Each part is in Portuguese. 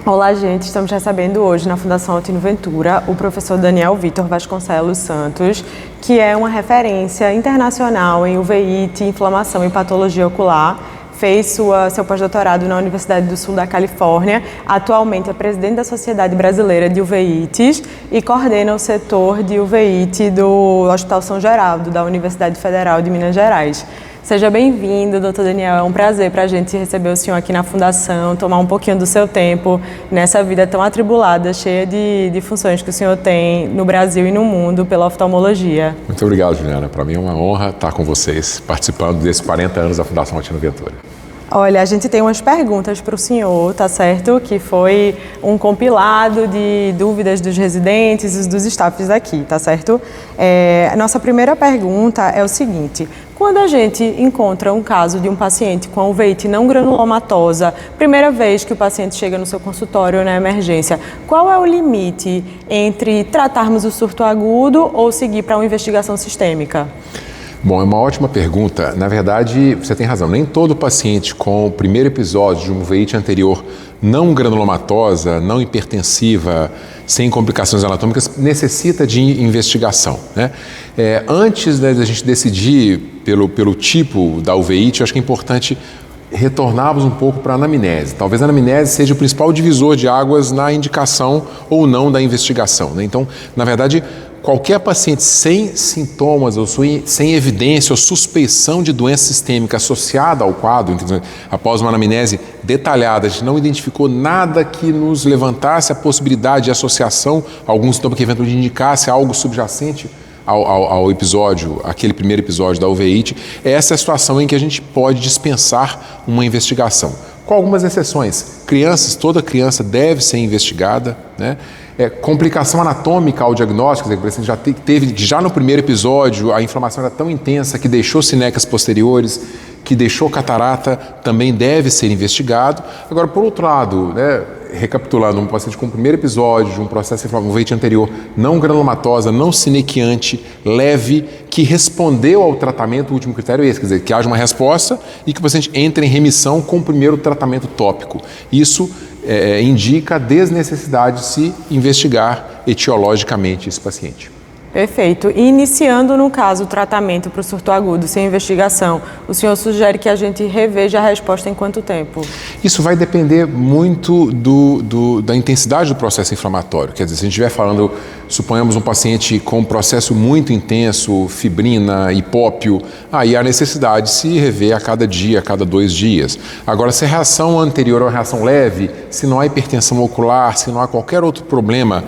Olá, gente. Estamos recebendo hoje na Fundação Altino Ventura o professor Daniel Vitor Vasconcelos Santos, que é uma referência internacional em uveíte, inflamação e patologia ocular. Fez seu pós-doutorado na Universidade do Sul da Califórnia. Atualmente é presidente da Sociedade Brasileira de Uveites e coordena o setor de uveíte do Hospital São Geraldo, da Universidade Federal de Minas Gerais. Seja bem-vindo, doutor Daniel. É um prazer para a gente receber o senhor aqui na Fundação, tomar um pouquinho do seu tempo nessa vida tão atribulada, cheia de funções que o senhor tem no Brasil e no mundo pela oftalmologia. Muito obrigado, Juliana. Para mim é uma honra estar com vocês, participando desses 40 anos da Fundação Altino Ventura. Olha, a gente tem umas perguntas para o senhor, tá certo? Que foi um compilado de dúvidas dos residentes e dos staffs aqui, tá certo? A nossa primeira pergunta é o seguinte: quando a gente encontra um caso de um paciente com uveíte não granulomatosa, primeira vez que o paciente chega no seu consultório na emergência, qual é o limite entre tratarmos o surto agudo ou seguir para uma investigação sistêmica? Bom, é uma ótima pergunta. Na verdade, você tem razão. Nem todo paciente com o primeiro episódio de uma uveíte anterior não granulomatosa, não hipertensiva, sem complicações anatômicas, necessita de investigação, né? Antes da gente decidir pelo tipo da uveíte, eu acho que é importante retornarmos um pouco para a anamnese. Talvez a anamnese seja o principal divisor de águas na indicação ou não da investigação, né? Então, na verdade, qualquer paciente sem sintomas ou sem evidência ou suspeição de doença sistêmica associada ao quadro, após uma anamnese detalhada, a gente não identificou nada que nos levantasse a possibilidade de associação a algum sintoma que eventualmente indicasse algo subjacente ao episódio, aquele primeiro episódio da uveíte, essa é a situação em que a gente pode dispensar uma investigação. Com algumas exceções, toda criança deve ser investigada, né? Complicação anatômica ao diagnóstico, o paciente já teve, já no primeiro episódio, a inflamação era tão intensa que deixou sinecas posteriores, que deixou catarata, também deve ser investigado. Agora, por outro lado, né, recapitulando, um paciente com o primeiro episódio de um processo inflamatório uveíte anterior, não granulomatosa, não sinequiante, leve, que respondeu ao tratamento, o último critério é esse, quer dizer, que haja uma resposta e que o paciente entre em remissão com o primeiro tratamento tópico. Isso indica a desnecessidade de se investigar etiologicamente esse paciente. Perfeito. E iniciando, no caso, o tratamento para o surto agudo sem investigação, o senhor sugere que a gente reveja a resposta em quanto tempo? Isso vai depender muito da intensidade do processo inflamatório. Quer dizer, se a gente estiver falando, suponhamos um paciente com um processo muito intenso, fibrina, hipópio, aí há necessidade de se rever a cada dia, a cada 2 dias. Agora, se a reação anterior é uma reação leve, se não há hipertensão ocular, se não há qualquer outro problema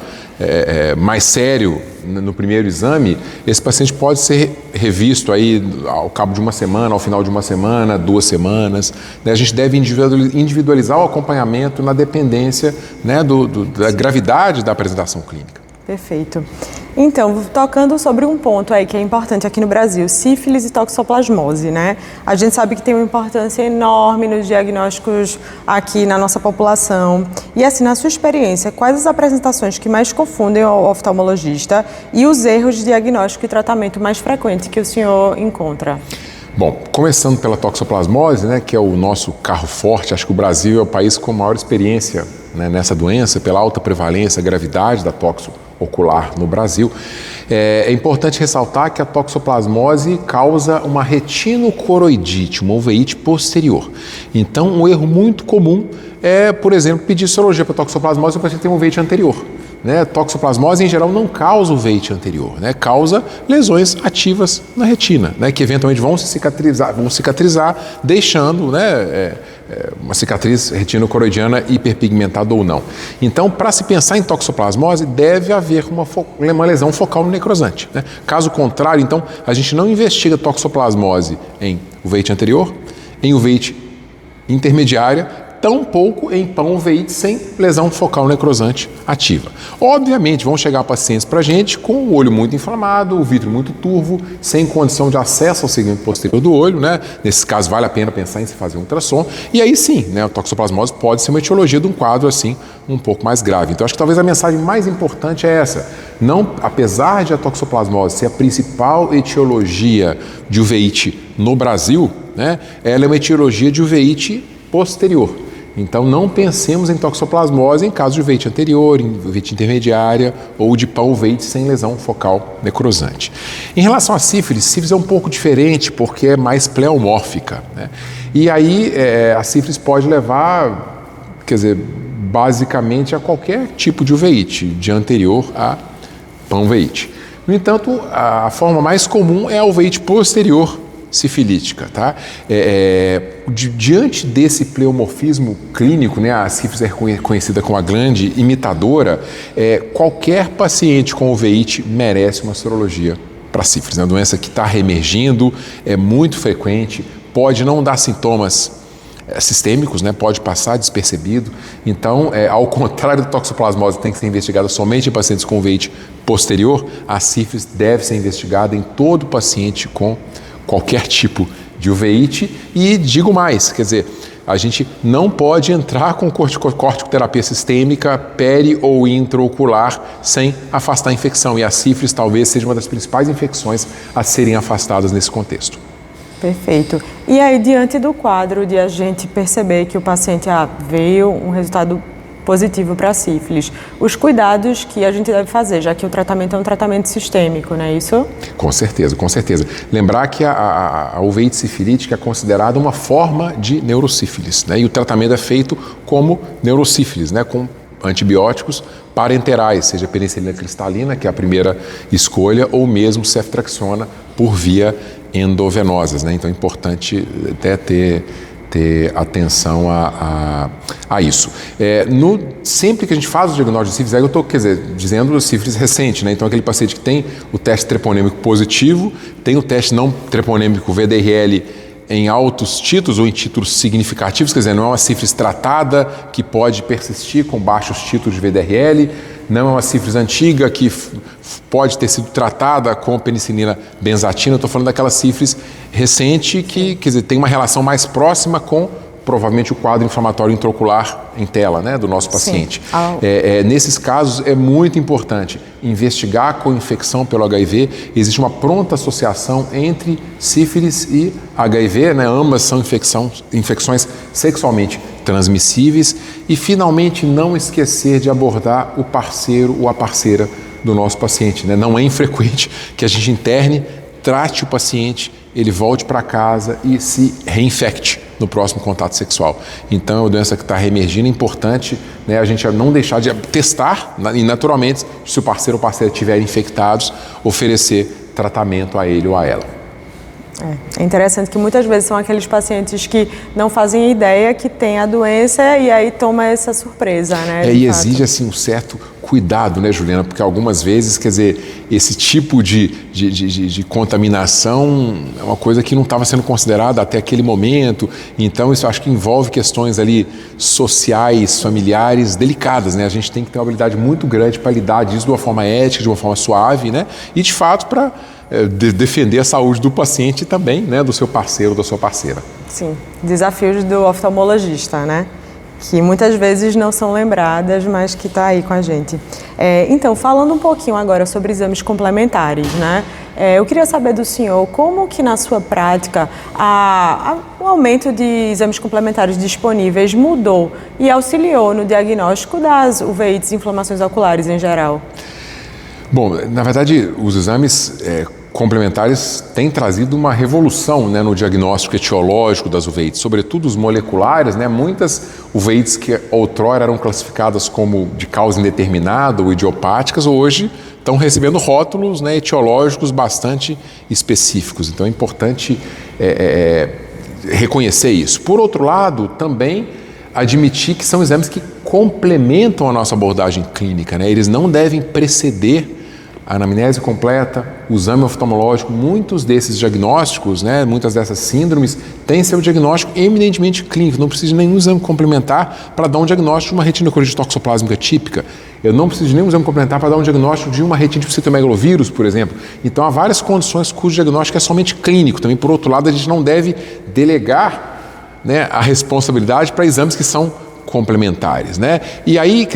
mais sério no primeiro exame, esse paciente pode ser revisto aí ao cabo de uma semana, ao final de uma semana, 2 semanas, né? A gente deve individualizar o acompanhamento na dependência, né, da gravidade da apresentação clínica. Perfeito. Então, tocando sobre um ponto aí que é importante aqui no Brasil, sífilis e toxoplasmose, né? A gente sabe que tem uma importância enorme nos diagnósticos aqui na nossa população. E assim, na sua experiência, quais as apresentações que mais confundem o oftalmologista e os erros de diagnóstico e tratamento mais frequentes que o senhor encontra? Bom, começando pela toxoplasmose, né, que é o nosso carro forte, acho que o Brasil é o país com maior experiência, né, nessa doença, pela alta prevalência, gravidade da toxo ocular no Brasil. É importante ressaltar que a toxoplasmose causa uma retinocoroidite, uma uveíte posterior. Então, um erro muito comum é, por exemplo, pedir sorologia para toxoplasmose se o paciente tem uma uveíte anterior. Né? Toxoplasmose, em geral, não causa uveíte anterior, né? Causa lesões ativas na retina, né? Que eventualmente vão cicatrizar, deixando, né, uma cicatriz retinocoroidiana hiperpigmentada ou não. Então, para se pensar em toxoplasmose, deve haver uma lesão focal no necrosante, né? Caso contrário, então, a gente não investiga toxoplasmose em uveíte anterior, em uveíte intermediária, tampouco em uveíte sem lesão focal necrosante ativa. Obviamente, vão chegar pacientes para a gente com o olho muito inflamado, o vítreo muito turvo, sem condição de acesso ao segmento posterior do olho, né? Nesse caso, vale a pena pensar em se fazer um ultrassom. E aí sim, né, a toxoplasmose pode ser uma etiologia de um quadro assim um pouco mais grave. Então, acho que talvez a mensagem mais importante é essa. Não, apesar de a toxoplasmose ser a principal etiologia de uveíte no Brasil, né, ela é uma etiologia de uveíte posterior. Então, não pensemos em toxoplasmose em caso de uveíte anterior, em uveíte intermediária ou de pão-uveíte sem lesão focal necrosante. Em relação à sífilis é um pouco diferente porque é mais pleomórfica, né? E aí, a sífilis pode levar, basicamente a qualquer tipo de uveíte, de anterior a pão-uveíte. No entanto, a forma mais comum é a uveíte posterior sifilítica, tá? Diante desse pleomorfismo clínico, né, a sífilis é conhecida como a grande imitadora, qualquer paciente com uveíte merece uma sorologia para sífilis. É uma doença que está reemergindo, é muito frequente, pode não dar sintomas sistêmicos, né, pode passar despercebido. Então, ao contrário da toxoplasmose, tem que ser investigada somente em pacientes com uveíte posterior, a sífilis deve ser investigada em todo paciente com qualquer tipo de uveíte. E digo mais, a gente não pode entrar com corticoterapia sistêmica peri ou intraocular sem afastar a infecção. E a sífilis talvez seja uma das principais infecções a serem afastadas nesse contexto. Perfeito. E aí, diante do quadro de a gente perceber que o paciente veio um resultado positivo para a sífilis, os cuidados que a gente deve fazer, já que o tratamento é um tratamento sistêmico, não é isso? Com certeza, com certeza. Lembrar que a uveíte sifilítica é considerada uma forma de neurosífilis, né? E o tratamento é feito como neurosífilis, né? Com antibióticos parenterais, seja penicilina cristalina, que é a primeira escolha, ou mesmo ceftriaxona por via endovenosas, né? Então é importante até ter atenção a isso. Sempre que a gente faz o diagnóstico de sífilis, aí eu estou dizendo sífilis recente, né? Então aquele paciente que tem o teste treponêmico positivo, tem o teste não treponêmico VDRL em altos títulos ou em títulos significativos, não é uma sífilis tratada que pode persistir com baixos títulos de VDRL, não é uma sífilis antiga que pode ter sido tratada com penicilina benzatina. Eu estou falando daquela sífilis recente que, tem uma relação mais próxima com provavelmente o quadro inflamatório intraocular em tela, né, do nosso paciente. Nesses casos é muito importante investigar a co-infecção pelo HIV. Existe uma pronta associação entre sífilis e HIV, né? Ambas são infecções sexualmente transmissíveis. E finalmente não esquecer de abordar o parceiro ou a parceira do nosso paciente, né? Não é infrequente que a gente interne, trate o paciente, ele volte para casa e se reinfecte no próximo contato sexual. Então, é uma doença que está reemergindo, é importante, né, a gente não deixar de testar e, naturalmente, se o parceiro ou parceira estiverem infectados, oferecer tratamento a ele ou a ela. É interessante que muitas vezes são aqueles pacientes que não fazem ideia que tem a doença e aí toma essa surpresa, né? E exige um certo cuidado, né, Juliana? Porque algumas vezes, esse tipo de contaminação é uma coisa que não estava sendo considerada até aquele momento. Então, isso acho que envolve questões ali sociais, familiares, delicadas, né? A gente tem que ter uma habilidade muito grande para lidar disso de uma forma ética, de uma forma suave, né? E, de fato, para defender a saúde do paciente e também, né, do seu parceiro ou da sua parceira. Sim, desafios do oftalmologista, né? Que muitas vezes não são lembradas, mas que está aí com a gente. Então, falando um pouquinho agora sobre exames complementares, né? Eu queria saber do senhor como que na sua prática o aumento de exames complementares disponíveis mudou e auxiliou no diagnóstico das uveites e inflamações oculares em geral. Bom, na verdade, os exames complementares têm trazido uma revolução, né, no diagnóstico etiológico das uveites, sobretudo os moleculares, né? Muitas uveites que outrora eram classificadas como de causa indeterminada ou idiopáticas, hoje estão recebendo rótulos, né, etiológicos bastante específicos. Então é importante reconhecer isso. Por outro lado, também admitir que são exames que complementam a nossa abordagem clínica, né? Eles não devem preceder a anamnese completa, o exame oftalmológico. Muitos desses diagnósticos, né, muitas dessas síndromes, têm seu diagnóstico eminentemente clínico. Não precisa de nenhum exame complementar para dar um diagnóstico de uma retinocolite toxoplásmica típica. Eu não preciso de nenhum exame complementar para dar um diagnóstico de uma retinite citomegalovírus, por exemplo. Então, há várias condições cujo diagnóstico é somente clínico. Também, por outro lado, a gente não deve delegar, né, a responsabilidade para exames que são complementares, né? E aí,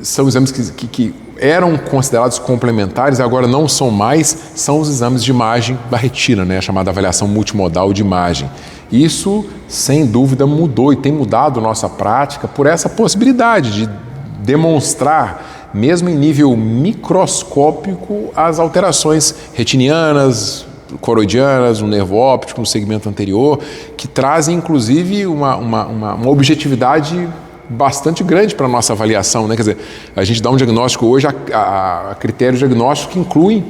são exames que eram considerados complementares, agora não são mais, são os exames de imagem da retina, né, a chamada avaliação multimodal de imagem. Isso, sem dúvida, mudou e tem mudado nossa prática por essa possibilidade de demonstrar, mesmo em nível microscópico, as alterações retinianas, coroidianas, no nervo óptico, no segmento anterior, que trazem, inclusive, uma objetividade bastante grande para a nossa avaliação, né? Quer dizer, a gente dá um diagnóstico hoje a critérios diagnósticos que incluem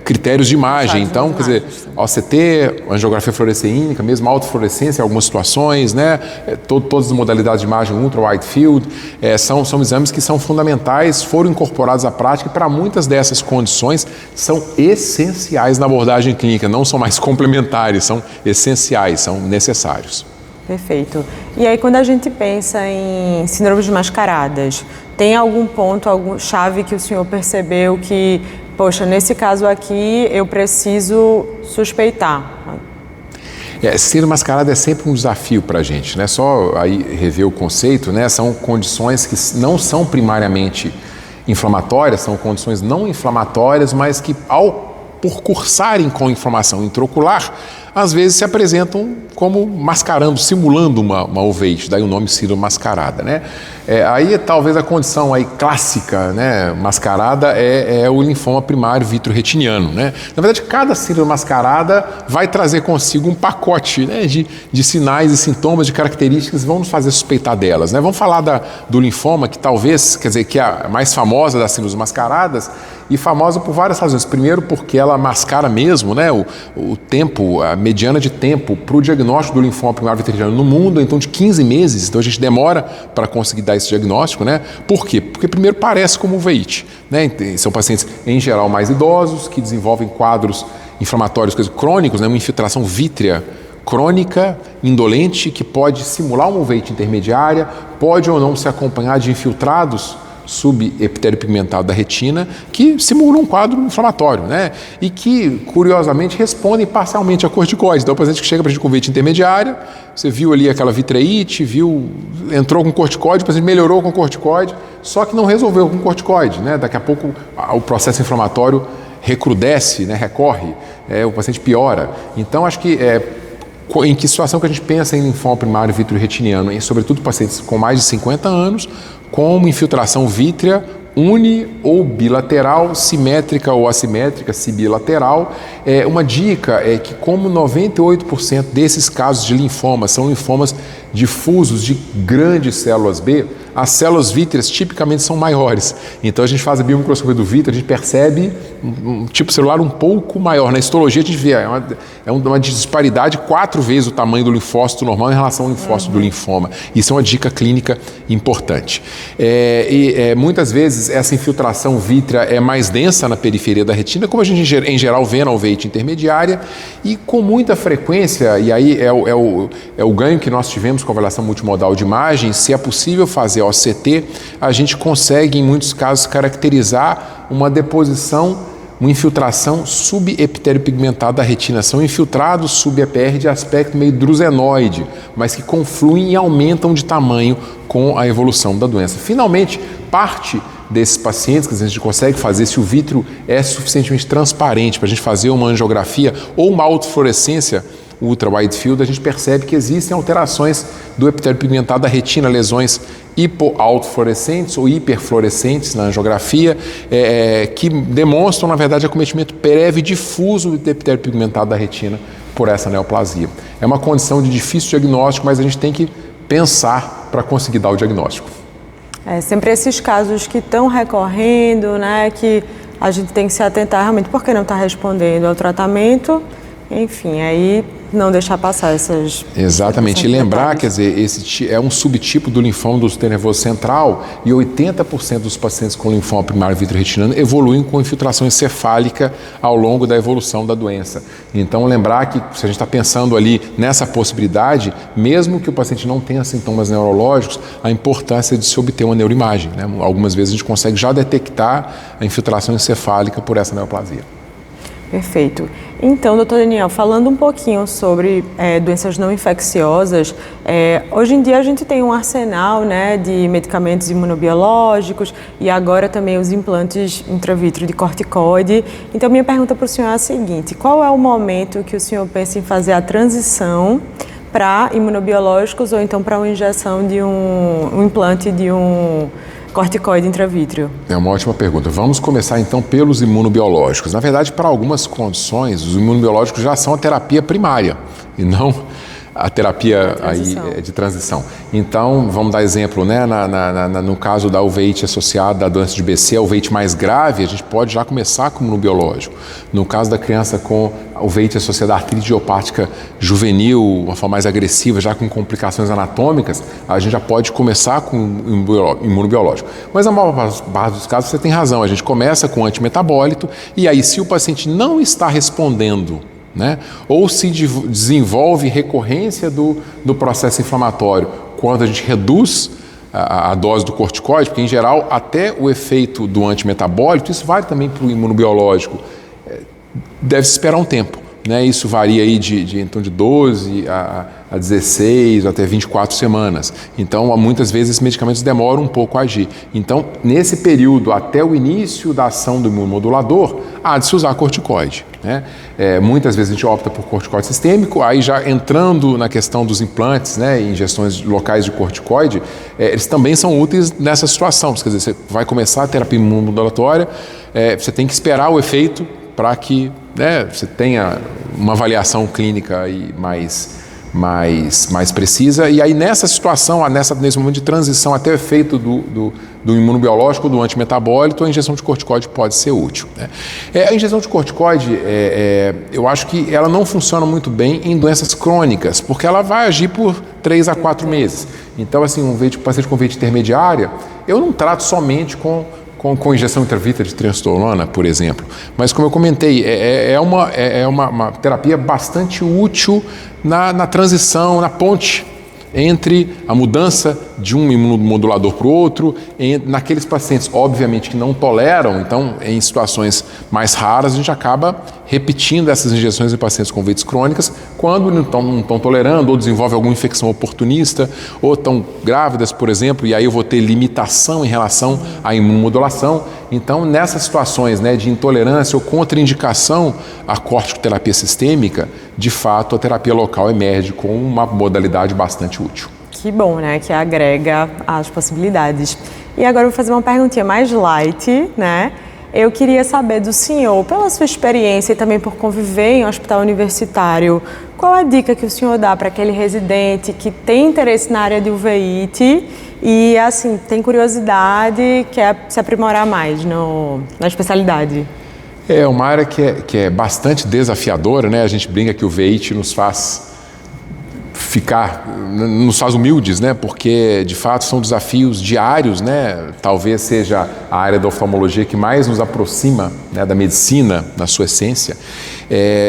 critérios de imagem. Então, quer dizer, OCT, angiografia fluoresceínica, mesmo autofluorescência em algumas situações, né? Todas as modalidades de imagem ultra-wide field, são exames que são fundamentais, foram incorporados à prática e para muitas dessas condições são essenciais na abordagem clínica, não são mais complementares, são essenciais, são necessários. Perfeito. E aí, quando a gente pensa em síndromes mascaradas, tem algum ponto, algum chave que o senhor percebeu que, poxa, nesse caso aqui eu preciso suspeitar? Síndrome mascarada é sempre um desafio para a gente, né? Só aí rever o conceito, né? São condições que não são primariamente inflamatórias, são condições não inflamatórias, mas que por cursarem com inflamação intraocular, às vezes se apresentam como mascarando, simulando uma uveíte, daí o nome síndrome mascarada, né? Aí talvez a condição aí clássica, né, mascarada é o linfoma primário vitreoretiniano, né? Na verdade, cada síndrome mascarada vai trazer consigo um pacote, né, de sinais e sintomas, de características que vão nos fazer suspeitar delas, né? Vamos falar do linfoma, que talvez, quer dizer, que é a mais famosa das síndromes mascaradas, e famosa por várias razões. Primeiro, porque ela mascara mesmo, né, o tempo, a mediana de tempo para o diagnóstico do linfoma primário vitreoretiniano no mundo, então de 15 meses. Então a gente demora para conseguir dar esse diagnóstico, né? Por quê? Porque primeiro parece como uveíte, né? São pacientes em geral mais idosos que desenvolvem quadros inflamatórios crônicos, né? Uma infiltração vítrea crônica, indolente, que pode simular uma uveíte intermediária, pode ou não se acompanhar de infiltrados subepitélio pigmentado da retina, que simulam um quadro inflamatório, né? E que, curiosamente, respondem parcialmente a corticoides. Então, o paciente que chega para a gente com uveíte intermediária, você viu ali aquela vitreite, entrou com corticoide, o paciente melhorou com corticoide, só que não resolveu com corticoide, né? Daqui a pouco o processo inflamatório recrudesce, né? Recorre, o paciente piora. Então, acho que em que situação que a gente pensa em linfoma primário vitreoretiniano, e sobretudo pacientes com mais de 50 anos, com uma infiltração vítrea uni ou bilateral, simétrica ou assimétrica, se bilateral. Uma dica é que, como 98% desses casos de linfoma são linfomas difusos de grandes células B, as células vítreas tipicamente são maiores. Então a gente faz a biomicroscopia do vítreo, a gente percebe um tipo celular um pouco maior. Na histologia a gente vê uma disparidade 4 vezes o tamanho do linfócito normal em relação ao linfócito do linfoma. Isso é uma dica clínica importante. Muitas vezes essa infiltração vítrea é mais densa na periferia da retina, como a gente em geral vê na uveíte intermediária, e com muita frequência, e aí é o ganho que nós tivemos com a avaliação multimodal de imagem, se é possível fazer OCT, a gente consegue, em muitos casos, caracterizar uma deposição, uma infiltração subepitélio pigmentado da retina. São infiltrados sub-EPR de aspecto meio drusenoide, mas que confluem e aumentam de tamanho com a evolução da doença. Finalmente, parte desses pacientes que a gente consegue fazer, se o vítreo é suficientemente transparente para a gente fazer uma angiografia ou uma autofluorescência ultra-wide field, a gente percebe que existem alterações do epitélio pigmentado da retina, lesões hipoautofluorescentes ou hiperfluorescentes na angiografia, que demonstram, na verdade, acometimento prévio e difuso do epitélio pigmentado da retina por essa neoplasia. É uma condição de difícil diagnóstico, mas a gente tem que pensar para conseguir dar o diagnóstico. Sempre esses casos que estão recorrendo, né, que a gente tem que se atentar realmente porque não está respondendo ao tratamento, enfim, aí não deixar passar essas... Exatamente, e lembrar, quer dizer, esse é um subtipo do linfoma do sistema nervoso central, e 80% dos pacientes com linfoma primário vitreoretiniano evoluem com infiltração encefálica ao longo da evolução da doença. Então, lembrar que se a gente está pensando ali nessa possibilidade, mesmo que o paciente não tenha sintomas neurológicos, a importância de se obter uma neuroimagem, né? Algumas vezes a gente consegue já detectar a infiltração encefálica por essa neoplasia. Perfeito. Então, doutor Daniel, falando um pouquinho sobre doenças não infecciosas, hoje em dia a gente tem um arsenal, né, de medicamentos imunobiológicos e agora também os implantes intravítreos de corticoide. Então, minha pergunta para o senhor é a seguinte: qual é o momento que o senhor pensa em fazer a transição para imunobiológicos ou então para uma injeção de um implante de um corticoide intravítreo? É uma ótima pergunta. Vamos começar então pelos imunobiológicos. Na verdade, para algumas condições, os imunobiológicos já são a terapia primária e não a terapia aí de transição. Então, vamos dar exemplo, né? No caso da uveíte associada à doença de BC, a uveíte mais grave, a gente pode já começar com o imunobiológico. No caso da criança com a uveíte associada à artrite idiopática juvenil, uma forma mais agressiva, já com complicações anatômicas, a gente já pode começar com imunobiológico. Mas na maior parte dos casos você tem razão, a gente começa com antimetabólito e aí se o paciente não está respondendo, né, ou se desenvolve recorrência do processo inflamatório, quando a gente reduz a dose do corticoide, porque em geral até o efeito do antimetabólico, isso vale também para o imunobiológico, deve-se esperar um tempo, né? Isso varia aí então de 12 a 16 até 24 semanas. Então, muitas vezes esses medicamentos demoram um pouco a agir. Então, nesse período, até o início da ação do imunomodulador, há de se usar corticoide, né? Muitas vezes a gente opta por corticoide sistêmico, aí já entrando na questão dos implantes, né, injeções locais de corticoide, eles também são úteis nessa situação. Quer dizer, você vai começar a terapia imunomodulatória, você tem que esperar o efeito para que, né, você tenha uma avaliação clínica aí mais precisa, e aí nessa situação, nesse momento de transição até o efeito do imunobiológico, do antimetabólito, a injeção de corticoide pode ser útil, né? A injeção de corticoide, eu acho que ela não funciona muito bem em doenças crônicas, porque ela vai agir por 3 a 4 meses. Então, assim, um paciente com veite intermediária, eu não trato somente com injeção intravítrea de treosterona, por exemplo. Mas, como eu comentei, é uma terapia bastante útil na transição, na ponte entre a mudança de um imunomodulador para o outro, naqueles pacientes, obviamente, que não toleram, então, em situações mais raras, a gente acaba repetindo essas injeções em pacientes com veites crônicas, quando não estão tolerando, ou desenvolvem alguma infecção oportunista, ou estão grávidas, por exemplo, e aí eu vou ter limitação em relação à imunomodulação. Então, nessas situações, né, de intolerância ou contraindicação à corticoterapia sistêmica, de fato, a terapia local emerge com uma modalidade bastante útil. Que bom, né? Que agrega as possibilidades. E agora eu vou fazer uma perguntinha mais light, né? Eu queria saber do senhor, pela sua experiência e também por conviver em um hospital universitário, qual a dica que o senhor dá para aquele residente que tem interesse na área de uveíte e, assim, tem curiosidade, quer se aprimorar mais na especialidade? É uma área que é bastante desafiadora, né? A gente brinca que o uveíte nos faz humildes, né? Porque de fato são desafios diários, né? Talvez seja a área da oftalmologia que mais nos aproxima, né, da medicina na sua essência.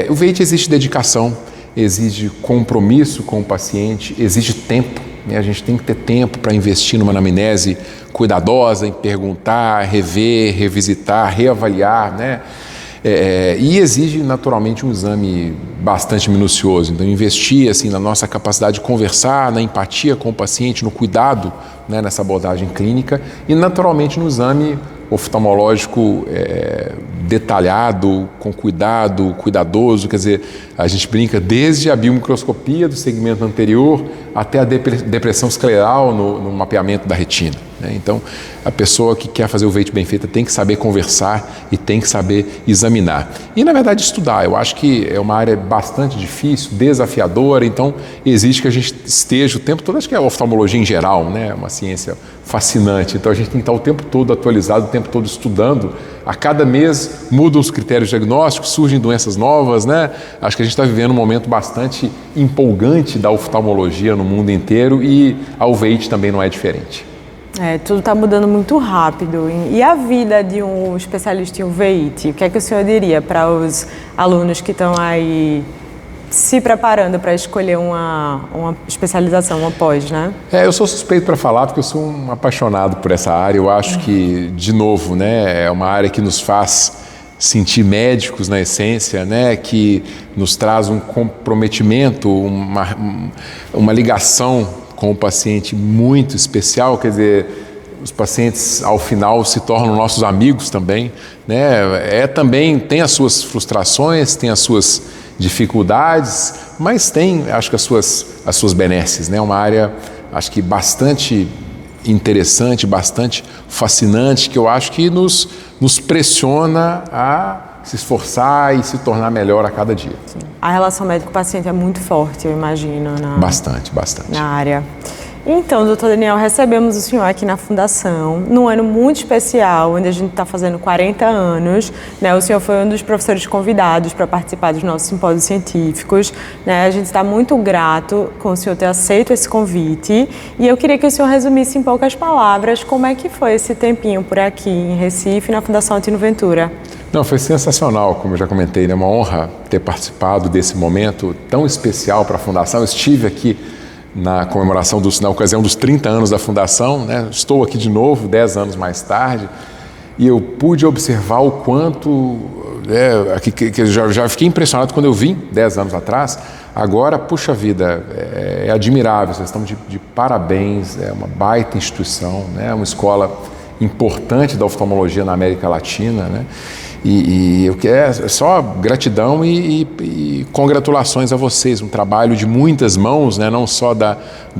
O uveíte exige dedicação, exige compromisso com o paciente, exige tempo, né? A gente tem que ter tempo para investir numa anamnese cuidadosa, em perguntar, rever, revisitar, reavaliar, né? E exige naturalmente um exame bastante minucioso. Então, investir assim, na nossa capacidade de conversar, na empatia com o paciente, no cuidado, né, nessa abordagem clínica e naturalmente no exame oftalmológico detalhado, com cuidado, cuidadoso. Quer dizer, a gente brinca desde a biomicroscopia do segmento anterior até a depressão escleral no mapeamento da retina, né? Então, a pessoa que quer fazer o uveíte bem feita tem que saber conversar e tem que saber examinar. E, na verdade, estudar. Eu acho que é uma área bastante difícil, desafiadora, então exige que a gente esteja o tempo todo, acho que é a oftalmologia em geral, né? É uma ciência fascinante, então a gente tem que estar o tempo todo atualizado, o tempo todo estudando. A cada mês mudam os critérios diagnósticos, surgem doenças novas, né? Acho que a gente está vivendo um momento bastante empolgante da oftalmologia no mundo inteiro e a uveíte também não é diferente. Tudo está mudando muito rápido. E a vida de um especialista em uveíte? O que é que o senhor diria para os alunos que estão aí se preparando para escolher uma especialização, uma pós, né? Eu sou suspeito para falar porque eu sou um apaixonado por essa área. Eu acho que, de novo, né, é uma área que nos faz sentir médicos na essência, né, que nos traz um comprometimento, uma ligação com o paciente muito especial. Quer dizer, os pacientes ao final se tornam nossos amigos também, né? Também tem as suas frustrações, tem as suas dificuldades, mas tem, acho que as suas benesses, né? Uma área, acho que bastante interessante, bastante fascinante, que eu acho que nos pressiona a se esforçar e se tornar melhor a cada dia. Sim. A relação médico-paciente é muito forte, eu imagino, bastante. Na área. Então, doutor Daniel, recebemos o senhor aqui na Fundação, num ano muito especial, onde a gente está fazendo 40 anos. Né? O senhor foi um dos professores convidados para participar dos nossos simpósios científicos. Né? A gente está muito grato com o senhor ter aceito esse convite. E eu queria que o senhor resumisse em poucas palavras como é que foi esse tempinho por aqui em Recife, na Fundação Altino Ventura. Não, foi sensacional, como eu já comentei, né? Uma honra ter participado desse momento tão especial para a Fundação. Eu estive aqui na comemoração, na ocasião dos 30 anos da Fundação, né? Estou aqui de novo, 10 anos mais tarde, e eu pude observar o quanto, que eu já fiquei impressionado quando eu vim 10 anos atrás. Agora, puxa vida, é admirável, vocês estão de parabéns, é uma baita instituição, né? Uma escola importante da oftalmologia na América Latina, né? E eu quero só gratidão e congratulações a vocês, um trabalho de muitas mãos, né? Não só da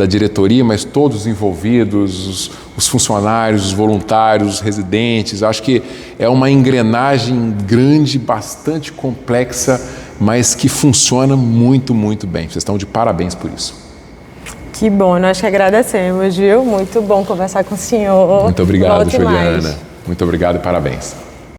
diretoria, mas todos os envolvidos, os funcionários, os voluntários, os residentes. Acho que é uma engrenagem grande, bastante complexa, mas que funciona muito, muito bem. Vocês estão de parabéns por isso. Que bom, nós que agradecemos, viu? Muito bom conversar com o senhor. Muito obrigado, Volte Juliana. mais. Muito obrigado e parabéns.